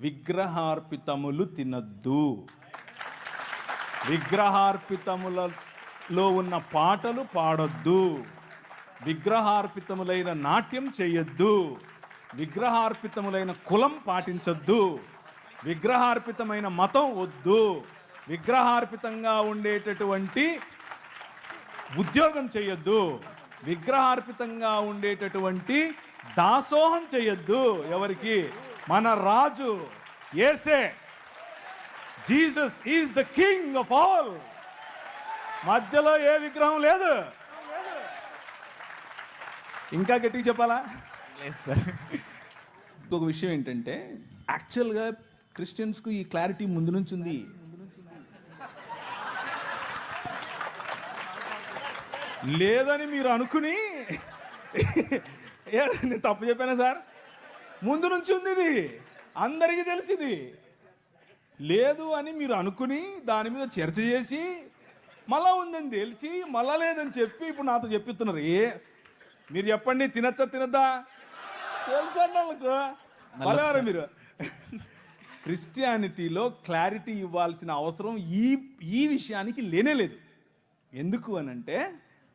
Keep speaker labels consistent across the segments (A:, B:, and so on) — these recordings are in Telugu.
A: విగ్రహార్పితములు తినద్దు, విగ్రహార్పితములలో ఉన్న పాటలు పాడొద్దు, విగ్రహార్పితములైన నాట్యం చేయొద్దు, విగ్రహార్పితములైన కులం పాటించొద్దు, విగ్రహార్పితమైన మతం వద్దు, విగ్రహార్పితంగా ఉండేటటువంటి ఉద్యోగం చేయొద్దు, విగ్రహార్పితంగా ఉండేటటువంటి దాసోహం చేయొద్దు. ఎవరికి? మన రాజు యేసే. Jesus is the king of all. మధ్యలో ఏ విగ్రహం లేదు. ఇంకా గట్టిగా చెప్పాలా? ఇంకొక విషయం ఏంటంటే, యాక్చువల్గా క్రిస్టియన్స్కు ఈ క్లారిటీ ముందు నుంచి ఉంది. లేదని మీరు అనుకుని, నేను తప్పు చెప్పానా సార్? ముందు నుంచి ఉంది, ఇది అందరికీ తెలిసింది. లేదు అని మీరు అనుకుని దాని మీద చర్చ చేసి మళ్ళా ఉందని తెలిసి మళ్ళా లేదని చెప్పి ఇప్పుడు నాతో చెప్పిస్తున్నారు. మీరు చెప్పండి, తినచ్చా తినద్దా? తెలుసండి వాళ్ళకు. మళ్ళీ మీరు క్రిస్టియానిటీలో క్లారిటీ ఇవ్వాల్సిన అవసరం ఈ విషయానికి లేనే లేదు. ఎందుకు అనంటే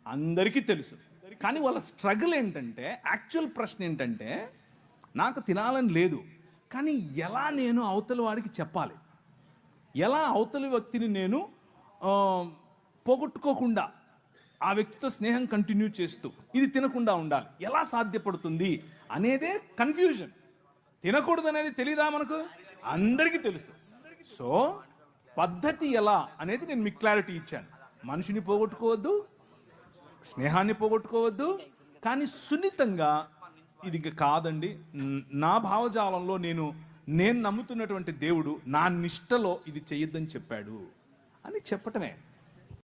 A: అందరికీ తెలుసు. కానీ వాళ్ళ స్ట్రగుల్ ఏంటంటే, యాక్చువల్ ప్రశ్న ఏంటంటే, నాకు తినాలని లేదు, కానీ ఎలా నేను అవతలి వాడికి చెప్పాలి, ఎలా అవతలి వ్యక్తిని నేను పోగొట్టుకోకుండా ఆ వ్యక్తితో స్నేహం కంటిన్యూ చేస్తూ ఇది తినకుండా ఉండాలి, ఎలా సాధ్యపడుతుంది అనేదే కన్ఫ్యూజన్. తినకూడదు అనేది తెలీదా మనకు? అందరికీ తెలుసు. సో పద్ధతి ఎలా అనేది నేను మీకు క్లారిటీ ఇచ్చాను. మనిషిని పోగొట్టుకోవద్దు, స్నేహాన్ని పోగొట్టుకోవద్దు, కానీ సున్నితంగా ఇది ఇంకా కాదండి, నా భావజాలంలో నేను నమ్ముతున్నటువంటి దేవుడు నా నిష్టలో ఇది చెయ్యొద్దని చెప్పాడు అని చెప్పటమే.